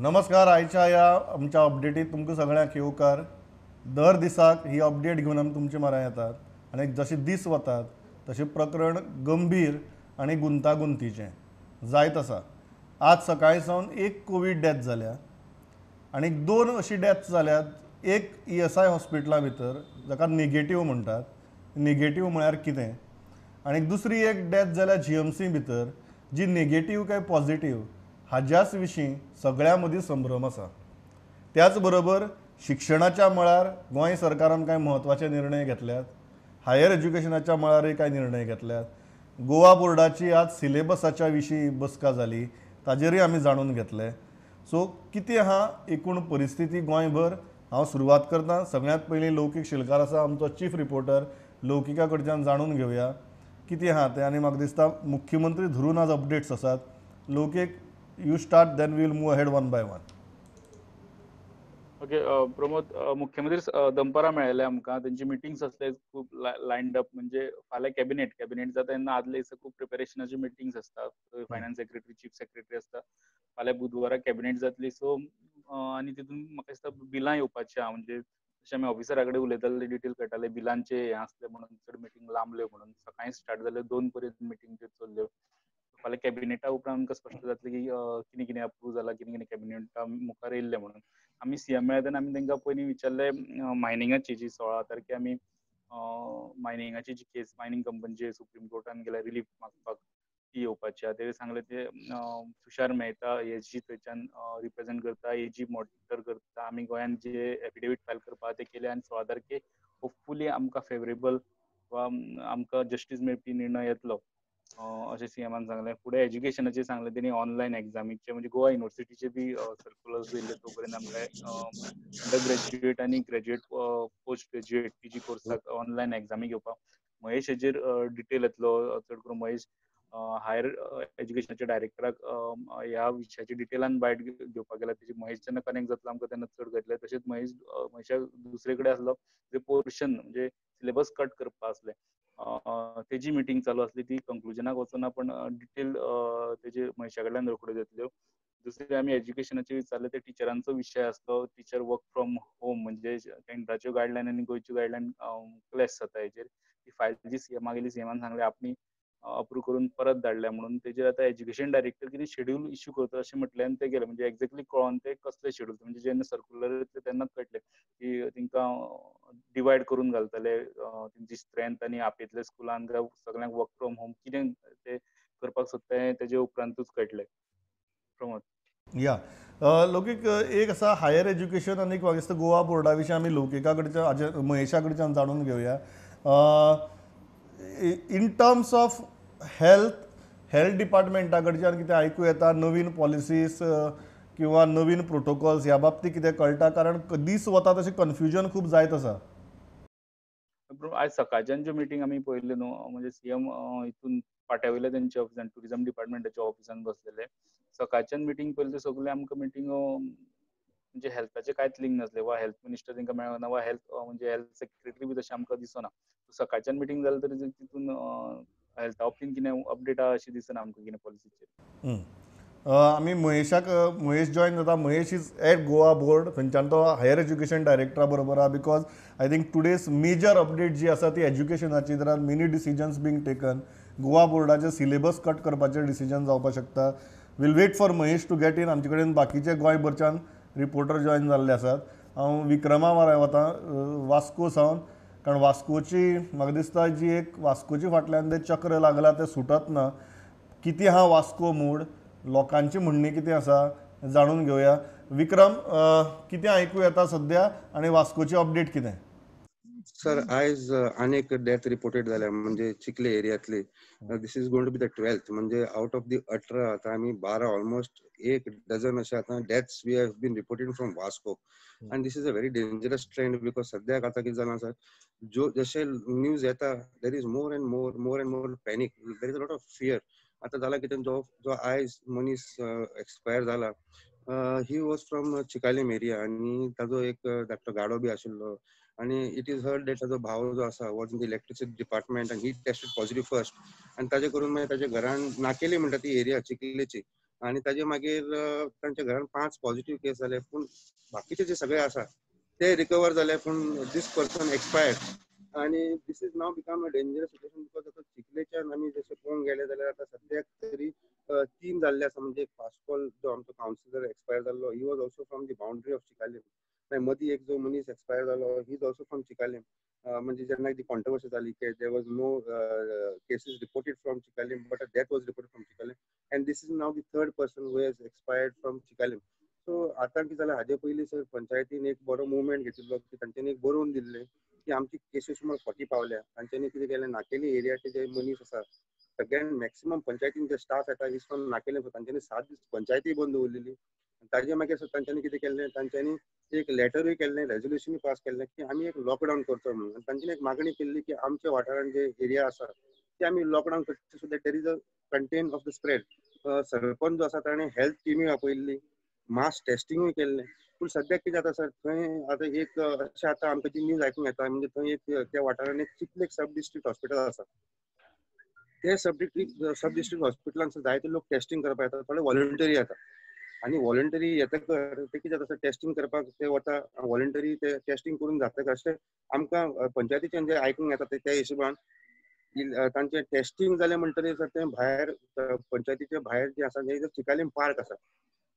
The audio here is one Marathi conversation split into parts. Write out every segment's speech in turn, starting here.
नमस्कार. आयच्या या आमच्या अपडेटीत तुमकां सगळ्यांक येवकार. दर दिसाक ही अपडेट घेऊन आमी तुमचे म्हऱ्यांत येतात आनी जशे दीस वतात तशें प्रकरण गंभीर आनी गुंतागुंतीचें जायत आसा. आज सकाळी सावन एक कोवीड डेथ जाल्या आनी दोन अशी डेथ जाल्यात. एक ESI हॉस्पिटला भितर जाका नेगेटीव म्हणटात. नेगेटीव म्हळ्यार कितें आनी दुसरी एक डेथ जाल्या GMC भितर जी नेगेटीव काय पॉझिटीव हाच्याच विशीं सगळ्यां मदीं संभ्रम आसा. त्याच बरोबर शिक्षणाच्या मळार गोंय सरकारान कांय म्हत्वाचे निर्णय घेतल्यात. हायर एज्युकेशनाच्या मळारय कांय निर्णय घेतल्यात. गोवा बोर्डाची आज सिलेबसाच्या विशीं बसका जाली, ताजेरय आमी जाणून घेतले. सो कितें आहा एकूण परिस्थिती गोंयभर हांव सुरवात करतां. सगळ्यांत पयलीं लौकीक शिलकार आसा आमचो चीफ रिपोर्टर. लौकिका कडच्यान जाणून घेवया कितें आहा तें. आनी म्हाका दिसता मुख्यमंत्री धरून आज अपडेट्स आसात. Loukik, you start, then we will move ahead one by one. Okay. Pramod, मुख्यमंत्री दनपारां मेळ्ळे आमकां. तेंची मिटिंग्स आसले खूब लायन्ड अप. म्हणजे फाल्यां कॅबिनेट जाता तेन्ना आदले दिसा खूब प्रिपरेशनाची मिटिंग्स आसता. फायनान्स सेक्रेटरी, चीफ सेक्रेटरी आसता. फाल्यां बुधवारा कॅबिनेट जातली. सो आनी तितून म्हाका दिसता बिलां येवपाची आहा. म्हणजे जशें आमी ऑफिसरा कडेन उलयताले डिटेल कळटाले बिलांचे हें आसलें म्हणून, चड मिटींग लांबल्यो म्हणून. सकाळीं स्टार्ट जाल्यो 2 पर्यंत मिटींग त्यो चल्ल्यो. फाल्यां कॅबिनेटा उपरांत आमकां स्पश्ट जातलें की कितें कितें अप्रूव जालां, कितें कितें कॅबिनेटा मुखार येयल्लें म्हणून. आमी सीएम मेळ्ळे तेन्ना आमी तांकां पयलीं विचारलें मायनिंगाची जी 16 तारखेर आमी मायनिंगाची जी केस मायनिंग कंपनीची सुप्रीम कोर्टान गेल्या रिलीफ मागपाक ती येवपाची आहा. ते सांगले ते तुषार मेहता ESG थंयच्यान रिप्रेझेंट करता, AG मॉनिटर करता. आमी गोंयान जे एफिडेवीट फायल करपा ते केले आनी 16 तारखेर होपफुली आमकां फेवरेबल वा आमकां जस्टीस मेळपी निर्णय येतलो अशें सीएमान सांगलें. फुडें एज्युकेशनाचेर सांगलें तेणी ऑनलायन एग्जामीचे. म्हणजे गोवा युनिवर्सिटीचे बी सर्क्युलर्स येयल्ले तो पर्यंत आमकां अंडर ग्रॅज्युएट आनी ग्रॅज्युएट पोस्ट ग्रॅज्युएट PG कोर्साक ऑनलायन एग्जामी घेवपाक महेश हेजेर डिटेल येतलो. चड करून महेश हायर एज्युकेशनाच्या डायरेक्टराक ह्या विशयाची डिटेलान बायट घेवपाक गेला. तेजी महेश जेन्ना कनेक्ट जातलो आमकां तेन्ना चड कळटलें. तशेंच महेशाक दुसरे कडेन आसलो जे पोर्शन म्हणजे सिलेबस कट करपा आसलें तेजी मिटींग चालू आसली. ती कंक्लुजनाक वचना पण डिटेल तेजे महेशा कडल्यान रोखड्यो जातल्यो. दुसरे आमी एज्युकेशनाचे विचारले ते टिचरांचो विशय आसलो. टिचर वर्क फ्रॉम होम म्हणजे केंद्राच्यो गायडलायन आनी गोंयच्यो गायडलायन क्लॅश जाता हेजेर. ती फायल जी सीएमा गेली. सीएमान सांगलें आपणी अप्रूव करून परत धाडल्या म्हणून. तेजेर आतां एज्युकेशन डायरेक्टर कितें शेड्यूल इश्यू करता अशें म्हटलें आनी ते गेले. म्हणजे एक्झॅक्टली कळोन ते कसले शेड्यूल म्हणजे जेन्ना सर्क्युलर येतले तेन्नाच कळटलें की तेंकां डिवायड करून घालतले तेंची स्ट्रेंथ आनी आपयतले स्कुलान काय सगळ्यांक वर्क फ्रॉम होम कितें ते करपाक सोदता हें तेजे उपरांतूच कळटलें. प्रमोद. या लौकीक, एक आसा हायर एज्युकेशन आनी म्हाका दिसता गोवा बोर्डा विशीं आमी लौकिका कडच्यान महेशा कडच्यान जाणून घेवया. इन टर्म्स ऑफ हेल्थ डिपार्टमेंटा कडच्यान कितें आयकूं येता, नवीन पॉलिसीज किंवा नवीन प्रोटोकॉल्स ह्या बाबतींत कितें कळटा? कारण दीस वता तशें कन्फ्युजन खूब जायत आसा. आयज सकाळच्यान ज्यो मिटींग आमी पळयल्यो न्हू, म्हणजे सीएम हितून पाट्यावयल्या तेंच्या ऑफिसान टुरिझम डिपार्टमेंटाच्या ऑफिसान बसलेले. सकाळच्यान मिटींग पळयली सगळे आमकां मिटींगो म्हणजे हेल्थाचे कांयच लिंक नासले. वा हेल्थ मिनिस्टर तेंकां मेळना वा हेल्थ सेक्रेटरी बी तशें आमकां दिसना. सकाळच्यान मिटींग जालें तरी तितून हेल्था बाबतींत कितें अपडेट आहा अशें दिसना आमकां कितें पॉलिसीचेर. आमी महेश जॉयन जाता. Mahesh is at Goa board. थंयच्यान तो हायर एज्युकेशन डायरेक्टरा बरोबर आहा. Because I think today's major update जी आसा ती एज्युकेशनाची. There are many decisions being taken. Goa बोर्डाचे सिलेबस कट करपाचें डिसिजन जावपाक शकता. Will wait for Mahesh to get in. आमचे कडेन बाकीचे गोंयभरच्यान रिपोर्टर जॉयन जाल्ले आसात. हांव विक्रमा वता वास्को सावन. कारण वास्कोची म्हाका दिसता जी एक वास्कोची फाटल्यान तें चक्र लागलां तें सुटत ना. कितें आहा वास्को मूड, लोकांची म्हणणी कितें आसा जाणून घेवया. विक्रम, कितें आयकूं येता सद्या आनी वास्कोची अपडेट कितें? सर आयज अनेक डेथ रिपोर्टेड जाल्या म्हणजे चिखले एरियांतली. This is going to be the 12th. म्हणजे आउट ऑफ दी 18 आतां आमी 12 ऑलमोस्ट एक डझन अशे आतां deaths we have been reported from Vasco. And this is a very dangerous trend because सद्याक आतां कितें जालां सर, जशे न्यूज येता there is more and more panic. There is a lot of fear. आतां जाला कितें, जो आयज मनीस एक्सपायर जाला he was from Chicalim area आनी ताजो एक धाकटो गाडो बी आशिल्लो. आणि इट इज हर्ड डेट ताजो भाव जो आसा was in the electricity department and he tested positive first. आनी ताजे करून मागीर ताच्या घरान नाकेली म्हणटा ती एरिया चिखलेची. आणि ताजे मागीर तांच्या घरान 5 पॉझिटिव्ह केस जाले, पूण बाकीचे जे सगळे आसा ते रिकवर जाले, पूण दीस पर्सन एक्सपायर्ड. आणि this is now become a dangerous situation, because आता चिखलेच्यान आमी जशें पळोवंक गेले जाल्यार आता सद्याक तरी 3 जाल्ले आसा. म्हणजे पास्कॉल जो आमचो कावन्सिलर एक्सपायर जाल्लो, he was also from the boundary of Chicalim. मदीं एक जो मनीस एक्सपायर जालो, he is also from Chicalim. म्हणजे जेन्ना ती कॉन्ट्रोवर्सी जाली की there was no cases reported from Chicalim, but death was reported from Chicalim. And this is now the third person who has expired from Chicalim. So आतां कितें जालें, हाजे पयलीं सर पंचायतीन एक बरो मुवमेंट घेतिल्लो की तांच्यांनी एक बरोवन दिल्लें की आमची केसीस सुमार 40 पावल्या. तांच्यांनी कितें केलें, नाकेली एरियाचे जे मनीस आसा सगळ्यान मॅक्सिमम पंचायतीन जे स्टाफ येता इज फ्रॉम नाकेले, तांच्यांनी 7 दीस पंचायती बंद दवरलेली. ताजे मागीर तांच्यांनी कितें केलें, तांच्यांनी एक लेटरूय केल्लें, रेजोल्युशनूय पास केल्लें की आमी एक लॉकडावन करचो म्हणून. तांच्यांनी एक मागणी केल्ली की आमच्या वाठारान जे एरिया आसा ते आमी लॉकडावन करचे, so that there is a content of the spread. Sarpanch जो आसा ताणें हेल्थ टिमीय आपयल्ली, मास टेस्टिंगूय केल्लें. पूण सद्याक कितें जाता सर, थंय आतां एक अशें आतां आमकां जी न्यूज आयकूंक येता, म्हणजे थंय एक त्या वाठारान एक चिखले सब डिस्ट्रिक्ट हॉस्पिटल आसा. ते सब डिस्ट्रिक्ट हॉस्पिटलान जायते लोक टेस्टिंग करपाक येतात, थोडे व्हॉलंटरी येता. आणि व्हॉलंटरी येतकर ते कितें जाता, टेस्टिंग करपाक ते वता, व्हॉलंटरी ते टेस्टिंग करून जातकर अशें आमकां पंचायतीच्यान जे आयकूंक येता त्या हिशोबान तांचे टेस्टिंग जालें म्हणटकीर सर ते भायर पंचायतीच्या भायर जे आसा जे चिकालीम पार्क आसा,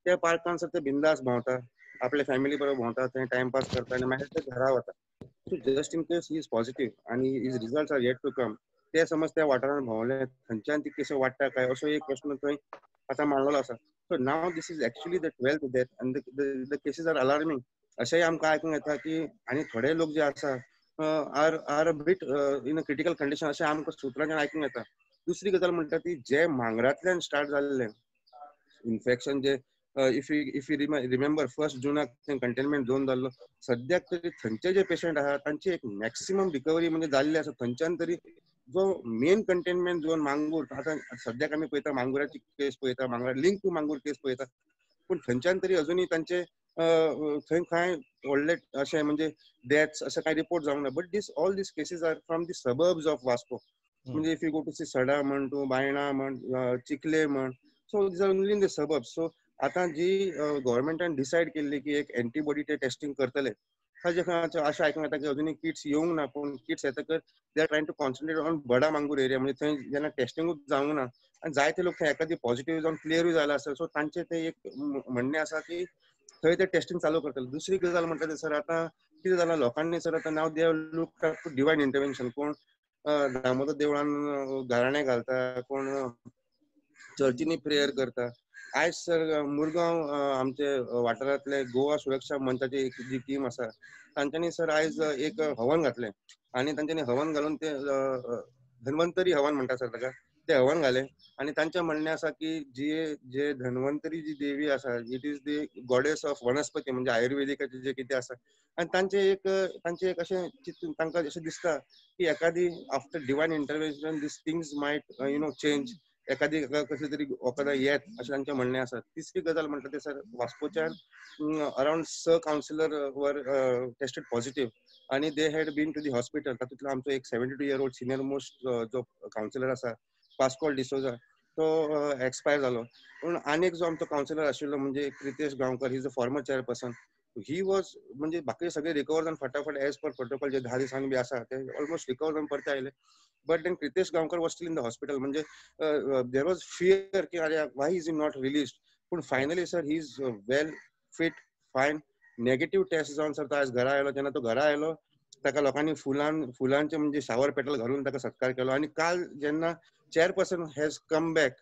त्या पार्कान सर ते बिंदास भोंवता, आपल्या फॅमिली बरोबर भोंवता, थंय टायमपास करता आनी मागीर ते घरा वता. So just in case he is positive आनी his results are yet to come, ते समज त्या वाठारान भोंवले, थंयच्यान ती केस वाडटा काय असो एक प्रश्न थंय आतां मांडलेलो आसा. So now this is actually the 12th death and the cases are alarming. अशेंय आमकां आयकूंक येता की आनी थोडे लोक जे आसा are a bit in a critical condition, अशें आमकां सुत्रांच्यान आयकूंक येता. दुसरी गजाल म्हणटा ती जे मांगरांतल्यान स्टार्ट जाल्लें इन्फेक्शन, जे इफ यू रिमेंबर 1 जुनाक कंटेनमेंट झोन जाल्लो, सद्याक तरी थंयचे जे पेशंट आहा तांची एक मॅक्सिमम रिकवरी म्हणजे जाल्ली आसा. थंयच्यान तरी जो मेन कंटेनमेंट झोन मांगूर, आतां सद्याक आमी पळयता मांगुराची केस पळयता, मांगुरा लिंक टू मांगूर केस पळयता, पूण थंयच्यान तरी अजुनूय तांचे थंय कांय व्हडले अशें म्हणजे डेथ्स अशें कांय रिपोर्ट जावंक ना. But all these cases are from the suburbs of Vasco. म्हणजे if you go to see Sada म्हण, तूं बायणा म्हण, चिखले म्हण, so these are only in the suburbs. So आतां जी गव्हर्मेंटान डिसायड केल्ली की एक एंटीबॉडी ते टेस्टिंग करतले, ताजे अशें आयकूंक येता की अजुनूय किट्स येवंक ना, पूण किट्स येतकर they are trying to concentrate on बडा मांगूर एरिया, म्हणजे थंय जेन्ना टेस्टिंगूच जावंक ना आनी जायते लोक थंय एखादी पॉझिटिव्ह जावन क्लियरूय जाला आसा. सो तांचे ते एक म्हणणें आसा की थंय ते टेस्टिंग चालू करतले. दुसरी गजाल म्हणटा ते सर आतां कितें जालां, लोकांनी सर आतां नाव दे लूक टू डिवायन इंटरव्हेन्शन. कोण दामोदर देवळान गाराणें घालता, कोण चर्चींनी प्रेयर करता. आयज सर मुरगांव आमचे वाठारांतले गोवा सुरक्षा मंचाची जी टीम आसा, तांच्यांनी सर आयज एक हवन घातलें आनी तांच्यांनी हवन घालून ते धन्वंतरी हवन म्हणटा सर ताका, ते हवन घालें. आनी तांचें म्हणणें आसा की जे धन्वंतरी जी देवी आसा, it is the goddess of वनस्पती, म्हणजे आयुर्वेदिकाचें जे कितें आसा. आनी तांचें एक अशें तांकां अशें दिसता की एखादी after divine intervention these things might change, एखादी कसली तरी वखदां येत अशें तांचें म्हणणें आसा. तिसरी गजाल म्हणटा ते सर वास्कोच्यान अराउंड कावन्सिलर वर टेस्टेड पॉझिटिव्ह आनी they had been to the hospital. तातूंतलो आमचो एक 72 year old सिनियर मोस्ट जो कावन्सिलर आसा, पास्कॉल डिसोजा, तो एक्सपायर जालो. पूण आनीक जो आमचो कावन्सिलर आशिल्लो म्हणजे Kritesh Gaonkar, he is a former chairperson, he was म्हणजे बाकी सगळे रिकवर जावन फटाफट एज पर प्रोटोकॉल जे 10 दिसांनी बी आसा ते ऑलमोस्ट रिकवर जावन परते आयले. But then Kritesh Gaonkar was still in the hospital. म्हणजे देर वॉज फियर की अरे why is he not released. पूण finally sir he is well fit, fine. Negative test जावन सर तो आज घरा आयलो. जेन्ना तो घरा आयलो ताका लोकांनी फुलांचे म्हणजे शावर पेटल घालून ताका सत्कार केलो. आनी काल जेन्ना चेअरपर्सन हॅज कम बॅक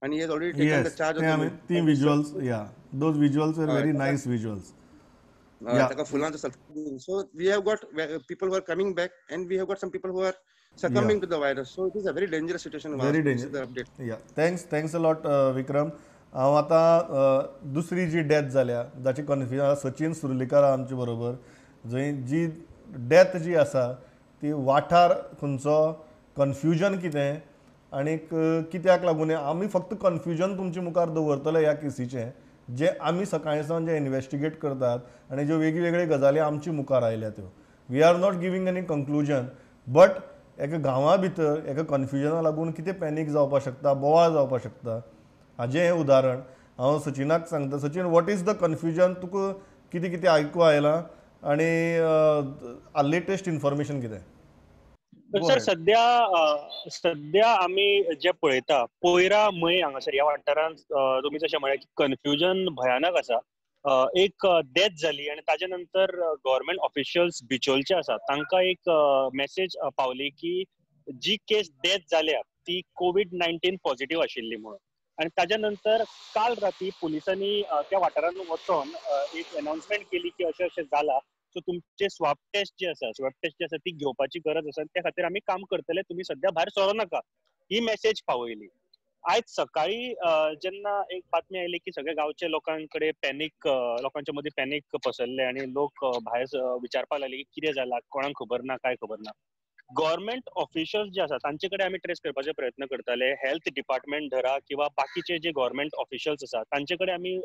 आणि has already taken the yes, charge ते ऑफ आमी ती विज्युअल्स, या those visuals are very nice visuals. ताका फुलांचो सत्कार. So we have got people who are coming back and we have got some people who are succumbing to the virus. So it is a very dangerous situation. Very This is the dangerous. update. Yeah, thanks a lot, विक्रम. हांव आतां दुसरी जी डेथ जाल्या जाची कन्फ्युजन, सचिन सुर्लीकर आमचे बरोबर, जंय जी डेथ जी आसा ती वाठार खंयचो, कन्फ्युजन कितें आनीक कित्याक लागून आमी फक्त कन्फ्युजन तुमचे मुखार दवरतले ह्या केसीचें, जे आमी सकाळींसान जे इन्वेस्टिगेट करतात आनी ज्यो वेगवेगळ्यो गजाली आमचे मुखार आयल्या त्यो. We are not giving any conclusion, but एका गांवा भितर एका कन्फ्युजना लागून कितें पॅनीक जावपाक शकता, बोवाळ जावपाक शकता, हाजें हें उदाहरण. हांव सचिनाक सांगता. Sachin, what is the confusion? तुका कितें कितें आयकूं आयलां आनी लेटेस्ट इन्फॉर्मेशन कितें? Go sir ahead. सध्या आमी जे पळयता पोयरा मय हांगासर ह्या वाठारांत तुमी जशें म्हळें की कन्फ्युजन भयानक आसा. एक डेथ जाली आनी ताजे नंतर गव्हर्मेंट ऑफिशियल्स बिचोलचे आसा तांकां एक मेसेज पावली की जी केस डेथ जाल्या ती COVID-19 पॉझिटिव्ह आशिल्ली म्हणून. आनी ताज्या नंतर काल राती पुलिसांनी त्या वाठारांत वचोन एक अनाउन्समेंट केली की अशें अशें जाला, सो तुमचे स्वॅब टेस्ट जी आसा ती घेवपाची गरज आसा. त्या खातीर आमी काम करतले, तुमी सध्या भायर सरो नाका, ही मेसेज पावयली. आयज सकाळी जेन्ना एक बातमी आयली की सगळे गांवचे लोकांकडे पॅनीक, लोकांच्या मदीं पॅनीक पसरले आनी लोक भायर विचारपाक लागले की कितें जालां, कोणाक खबर ना, काय खबर ना. गव्हर्मेंट ऑफिशियल्स जे आसा तांचे कडेन आमी ट्रेस करपाचे प्रयत्न करताले. हेल्थ डिपार्टमेंट धरा किंवा बाकीचे जे गव्हर्मेंट ऑफिशियल्स आसा तांचे कडेन आमी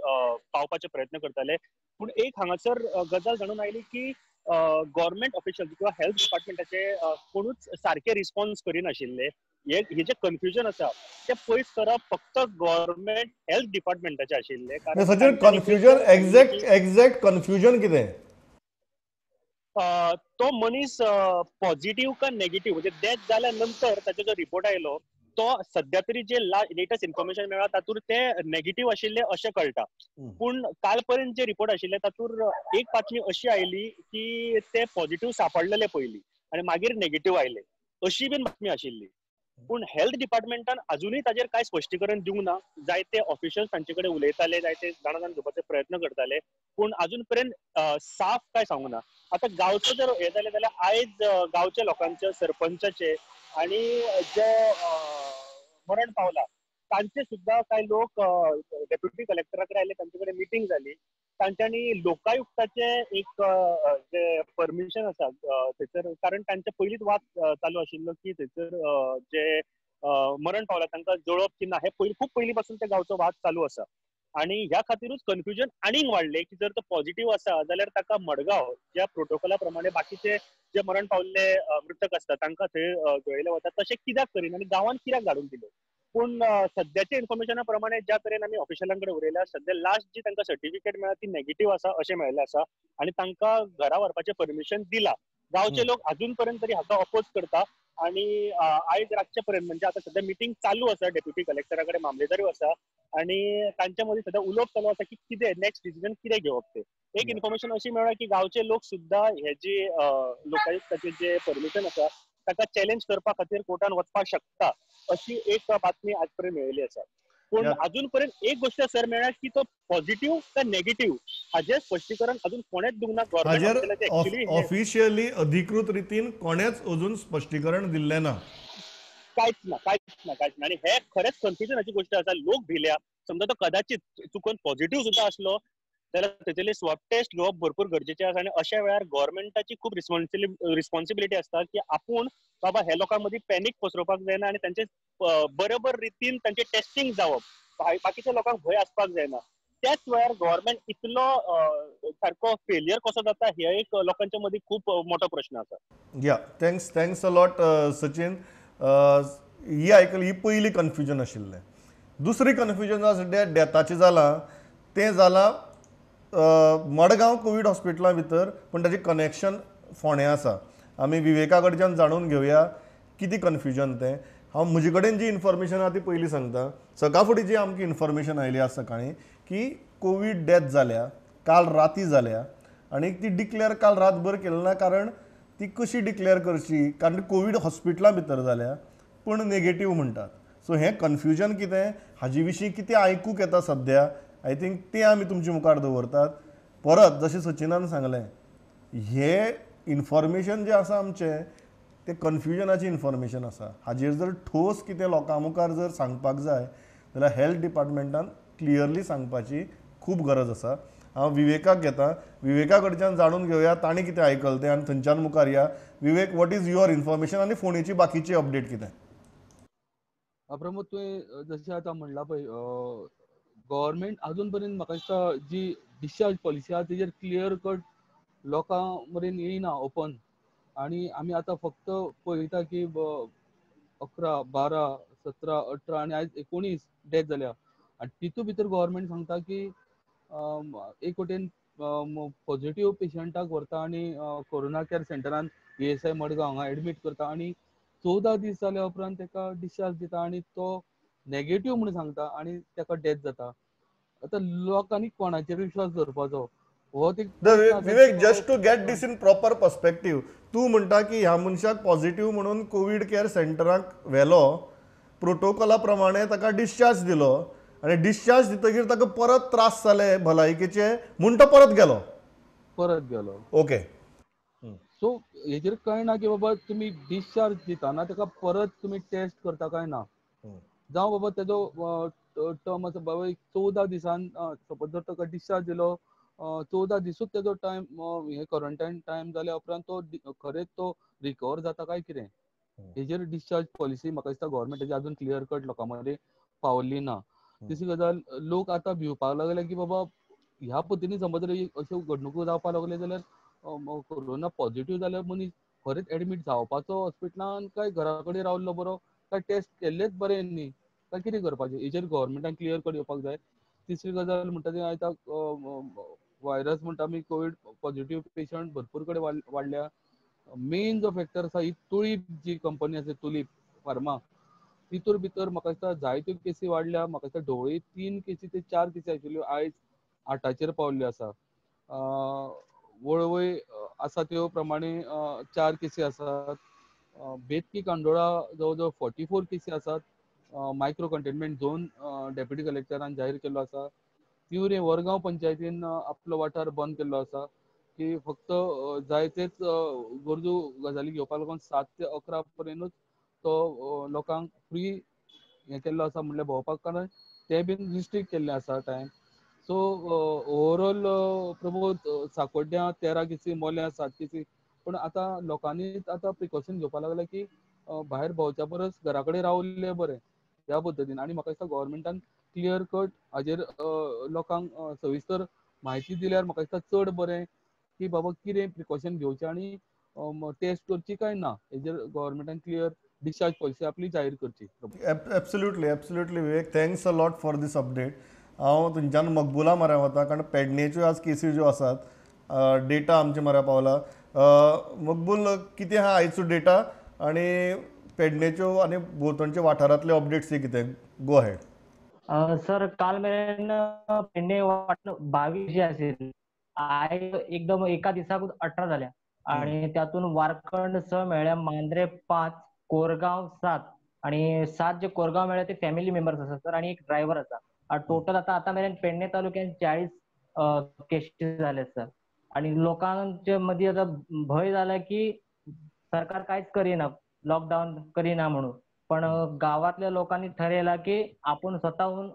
पावपाचे प्रयत्न करताले. पूण एक हांगासर गजाल जाणून आयली की गव्हर्मेंट ऑफिशियल्स किंवा हेल्थ डिपार्टमेंटाचे कोणूच सारके रिस्पॉन्स करिनाशिल्ले. हे जे कन्फ्युजन आसा ते पयस करप फक्त गव्हर्मेंट हेल्थ डिपार्टमेंटाचे आशिल्ले. सचिन, कन्फ्युजन एक्झॅक्ट कन्फ्युजन कितें? तो मनीस पॉझिटिव्ह का नेगेटिव्ह म्हणजे डेथ जाल्या नंतर ताचो जो रिपोर्ट आयलो तो सध्या तरी जे लेटस्ट इन्फॉर्मेशन मेळ्ळा तातूंत ते नेगेटिव्ह आशिल्ले अशें कळटा. पूण काल पर्यंत जे रिपोर्ट आशिल्ले तातूंत एक बातमी अशी आयली की ते पॉझिटिव्ह सांपडलेले पयलीं आनी मागीर नेगेटिव्ह आयले, अशी बीन बातमी आशिल्ली. पूण हेल्थ डिपार्टमेंटान अजूनय ताजेर कांय स्पश्टीकरण दिवंक ना. जायते ऑफिशियल्स तांचे कडेन उलयताले, जायते जाणून घेवपाचे प्रयत्न करताले, पूण अजून पर्यंत साफ काय सांगूंक ना. आतां गांवचो जर हे जालें जाल्यार आयज गांवच्या लोकांचे, सरपंचाचे आनी जे मरण पावला तांचे सुद्धा कांय लोक डेप्युटी कलेक्टरा कडेन आयले, तांचे कडेन मिटींग जाली. तांच्यांनी लोकायुक्ताचे एक जे परमिशन आसा थंयसर, कारण तांचे पयलींच वाद चालू आशिल्लो की थंयसर जे मरण पावला तांकां जळोवप की ना, हे खूब पयलीं पासून ते गांवचो वाद चालू आसा. आनी ह्या खातीरूच कन्फ्युजन आनीक वाडलें की जर तो पॉझिटिव्ह आसा जाल्यार ताका मडगांव ज्या प्रोटोकॉला प्रमाणे बाकीचे जे मरण पावल्ले मृतक आसता तांकां थंय जळयले वता, तशें कित्याक करीना आनी गांवांत कित्याक धाडून दिलें. पूण सद्याच्या इन्फॉर्मेशना प्रमाणे ज्या तरेन आमी ऑफिशियलां कडेन उलयल्या सध्या लास्ट जी तांकां सर्टिफिकेट मेळ्ळा ती नेगेटिव्ह आसा अशें मेळिल्लें आसा आनी तांकां घरा व्हरपाचें परमिशन दिलां. गांवचे लोक अजून पर्यंत तरी हाका अपोज करता आनी आयज रातचे पर्यंत म्हणजे आतां सध्या मिटींग चालू आसा, डेप्युटी कलेक्टरा कडेन मामलेदारूय आसा आनी तांच्या मदीं सध्या उलोवप चालू आसा की कितें नेक्स्ट डिसिजन कितें घेवप ते. एक इन्फॉर्मेशन अशी मेळ्ळा की गांवचे लोक सुद्धा हे जे लोकायुक्ताचे जे परमिशन आसा ताका चॅलेंज करपा खातीर कोर्टान वचपाक शकता अशी एक बातमी आज पर्यंत मेळिल्ली आसा. पूण अजून पर्यंत एक गोष्ट सर मेळ्ळ्या की तो पॉझिटिव्ह काय नेगेटिव्ह हाजें स्पश्टीकरण अजून कोणेच दिवंक ना. गव्हर्मेंट ऑफिशियली अधिकृत रितीन कोणेच अजून स्पश्टीकरण दिल्लें ना. कांयच ना. आनी हे खरेंच कन्फ्युजनाची गोष्ट आसा. लोक भिल्या. समजा तो कदाचित चुकून पॉझिटिव्ह सुद्धा असलो जाल्यार तेजेले स्वॅब टेस्ट घेवप भरपूर गरजेचें आसा आनी अशा वेळार गव्हर्मेंटाची खूब रिस्पॉन्सिबिलिटी आसता की आपूण बाबा हे लोकां मदीं पॅनीक पसरोवपाक जायना आनी तांचे बरोबर रितीन तांचे टेस्टिंग जावप, बाकीच्या लोकांक भंय आसपाक जायना. त्याच वेळार गव्हर्मेंट इतलो सारको फेलियर कसो जाता हे एक लोकांच्या मदीं खूब मोठो प्रश्न आसा. या थँक्स अ लॉट सचिन. ही आयकली, ही पयली कन्फ्युजन आशिल्लें. दुसरी कन्फ्युजन सद्या डेथाचें जालां तें जालां मडगांव कोवीड हॉस्पिटला भितर, पूण ताजें कनेक्शन फोंड्या आसा. आमी विवेका कडच्यान जाणून घेवया कितें कन्फ्युजन तें. हांव म्हजे कडेन जी इन्फॉर्मेशन आहा ती पयलीं सांगता. सकाळ फुडें जी आमकां इन्फॉर्मेशन आयली आज सकाळीं की कोवीड डेथ जाल्या, काल राती जाल्या आनी ती डिक्लेअर काल रातभर केली ना, कारण ती कशी डिक्लेअर करची, कारण कोवीड हॉस्पिटला भितर जाल्या पूण नेगेटीव म्हणटात. सो हें कन्फ्युजन कितें, हाजे विशीं कितें आयकूंक येता सद्या, आय थिंक तें आमी तुमचे मुखार दवरतात. परत जशें सचिनान सांगलें, हे इन्फॉर्मेशन जें आसा आमचें तें कन्फ्युजनाची इन्फॉर्मेशन आसा. हाजेर जर ठोस कितें लोकां मुखार जर सांगपाक जाय जाल्यार हेल्थ डिपार्टमेंटान क्लियरली सांगपाची खूब गरज आसा. हांव विवेकाक घेता. विवेका कडच्यान जाणून घेवया ताणें कितें आयकलां तें आनी थंयच्यान मुखार या. विवेक, वॉट इज युअर इन्फॉर्मेशन आनी फोंडेची बाकीची अपडेट कितें? प्रमोद, तुवें जशें आतां म्हणलां पळय, गव्हर्मेंट अजून पर्यंत म्हाका दिसता जी डिस्चार्ज पॉलिसी आहा तेजेर क्लियर कट लोकां मेरेन येयना ओपन. आनी आमी आतां फक्त पळयता की 11, 12, 17, 18 आनी आयज 19 डेथ जाल्या. आणि तितू भितर गव्हर्नमेंट सांगता की एक वटेन पॉझिटिव्ह पेशंटाक व्हरता आणि कोरोना केअर सेंटरान ESI मडगांव हांगा एडमीट करता आणि 14 दीस जाल्या उपरांत ताका डिस्चार्ज दिता आणि तो नेगेटिव्ह म्हणून सांगता आणि ताका डेथ जाता. आता लोकांनी कोणाचेर विश्वास दवरपाचो हो ते प्रश्न आसा विवेक, की just to get this in proper perspective, तूं म्हणटा की ह्या मनशाक पॉझिटिव्ह म्हणून कोविड केअर सेंटराक व्हेलो, प्रोटोकॉला प्रमाणे ताका डिस्चार्ज दिलो आणि डिस्चार्ज दितकीर ताका परत त्रास जाले भलायकेचे म्हूण तो परत गेलो. ओके. सो हेजेर कळना की बाबा तुम्ही डिस्चार्ज दिताना ताका परत तुम्ही टेस्ट करता काय ना, जावं बाबा तेजो टर्म आसा बाबा 14 दिसान सपोज जर ताका डिस्चार्ज दिलो 14 दिसूच तेजो टायम हे क्वॉरंटायन टायम जाल्या उपरांत तो खरेंच तो रिकवर जाता काय कितें, हेजेर डिस्चार्ज पॉलिसी म्हाका दिसता गव्हर्नमेंटाची अजून क्लियर कट लोकां मदें पावल्ली ना. तिसरी गजाल, लोक आतां भिवपाक लागले की बाबा ह्या पद्दतीन समज जर अश्यो घडणुको जावपाक लागले जाल्यार कोरोना पॉझिटिव्ह जाल्यार मनीस खरेंच एडमीट जावपाचो हॉस्पिटलान काय घरा कडेन रावल्लो बरो, काय टेस्ट केल्लेच बरे न्ही, काय कितें करपाचें, हेजेर गव्हर्नमेंटान क्लियर कट येवपाक जाय. तिसरी गजाल म्हणटा ती आयतां व्हायरस म्हणटा आमी कोविड पॉझिटिव्ह पेशंट भरपूर कडेन वाडल्या. मेन जो फॅक्टर आसा ही तुळीप जी कंपनी आसा तुलीप फार्मा, तितूर भितर म्हाका दिसता जायत्यो केसी वाडल्या. म्हाका दिसता ढवळे 3 केसी ते 4 केसी आशिल्ल्यो आयज 8चेर पावल्ल्यो आसा. वळवय आसा त्यो प्रमाणे 4 केसी आसात. बेतकी कांदोळा जवळ जवळ 44 केसी आसात. मायक्रो कंटेनमेंट झोन डेप्युटी कलेक्टरान जाहीर केल्लो आसा. तिवरे वरगांव पंचायतीन आपलो वाठार बंद केल्लो आसा की फक्त जाय तेच गरजू गजाली घेवपाक लागून 7 ते 11 पर्यंतूच तो लोकांक फ्री हे केल्लो आसा म्हणल्यार भोंवपाक, कारण ते बीन रिस्ट्रिक्ट केल्ले आसा टायम. सो ओवरऑल प्रमोद सांकोड्ड्या 13 केसी, मोल्या 7 केसी, पण आतां लोकांनी आतां प्रिकॉशन घेवपाक लागला की भायर भोंवच्या परस घरा कडेन रावल्ले बरे ह्या पद्दतीन. आनी म्हाका दिसता गव्हर्नमेंटान क्लियर कट हाजेर लोकांक सविस्तर म्हायती दिल्यार म्हाका दिसता चड बरें की बाबा कितें प्रिकॉशन घेवचें आणि टेस्ट करची काय ना, हेजेर गव्हर्नमेंटान क्लियर डिस्चार्ज पॉलिसी आपली जाहीर करची. Absolutely Vivek, thanks a lot for this update. हांव तुमच्यान मकबुला म्हऱ्या वता, कारण पेडणेच्यो आज केसी ज्यो आसात डेटा आमचे म्हऱ्या पावला. मकबूल, कितें आहा आयचो डेटा आनी पेडणेच्यो आनी भोंवतणच्या वाठारांतले अपडेट्स कितें? गो हेड. सर, काल मेरेन पेडणे वाटार 22 जे आशिल्ले, आयज एकदम एका दिसाकूच 18 जाल्या आणि त्यातून वारकंड 6 मेळ्ळ्या, मांद्रे 5, कोरगांव 7 आणि 7 जे कोरगांव मेळ्ळे ते फॅमिली मेंबर्स आसात सर, आणि एक ड्रायव्हर आसा. टोटल आता मेरेन पेडणे तालुक्यात 40 केसेस झाले सर. आणि लोकांच्या मध्ये आता भय झाला की सरकार काहीच करीना, लॉकडाऊन करीना म्हणून. पण गावातल्या लोकांनी ठरवलं की आपण स्वतःहून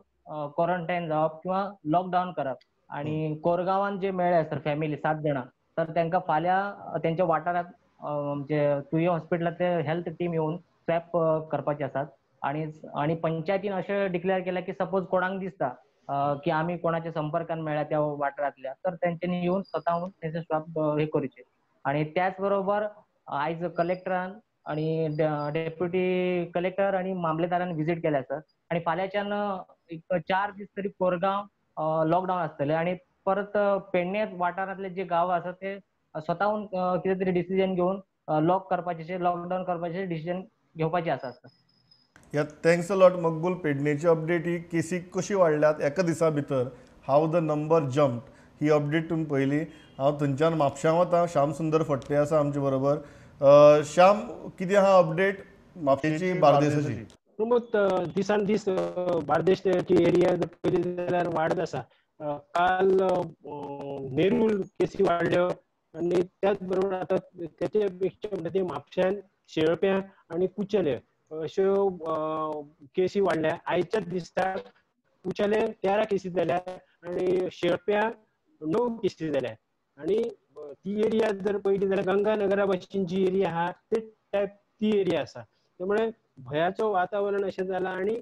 क्वारंटाईन जावप किंवा लॉकडाऊन करप. आणि कोरगावान जे मेळ्ळे सर फॅमिली 7 जणां, तर त्यांना फाल्यां त्यांच्या वाठारात म्हणजे तुये हॉस्पिटलात ते हेल्थ टीम येऊन स्वॅप करपाचे आसात. आणि पंचायतीन अशें डिक्लेअर केला की सपोज कोणाक दिसता की आम्ही कोणाच्या संपर्कान मेळ्ळ्या त्या वाठारांतल्या, तर तेंच्यांनी येऊन स्वतःहून तेंचे स्वॅप हे करूचे. आणि त्याच बरोबर आयज कलेक्टरान आणि डेप्युटी कलेक्टर आणि मामलेदारान व्हिजिट केल्या सर. आणि फाल्यांच्यान एक 4 दीस तरी कोरगांव लॉकडाऊन आसतले आणि परत पेडणे वाठारांतले जे गांव आसा ते स्वतःहून कितें तरी डिसिजन घेऊन लॉकडाऊन करपाचे डिसिजन घेवपाचे आसा sir. Thanks a lot Maqbool. पेडणेची update ही केसी कशी वाडल्यात एका दिसा भितर, हाव द नंबर जम्प्ड, ही अपडेट तुमी पयली. हांव थंयच्यान म्हापशां वता. श्याम सुंदर फडते आसा आमचे बरोबर. श्याम, कितें आहा अपडेट म्हापशेची बार्देसाची? प्रमोद, दिसान दीस बार्देशची एरिया पयली जाल्यार वाडत आसा. काल नेरूल केसी वाडल्यो आणि त्याच बरोबर आता त्याचे पेक्षा म्हणजे म्हापश्यान, शेळप्यां आणि कुचले अश्यो केसी वाडल्या. आयच्याच दिसा कुचले 13 केसी जाल्या आणि शेळप्यां 9 केसी जाल्या. आणि ती एरिया जर पयली जाल्यार गंगानगरा भाशेन जी एरिया आहा ते टायप ती एरिया आसा. त्यामुळे भयाचो वातावरण अशें जाला आणि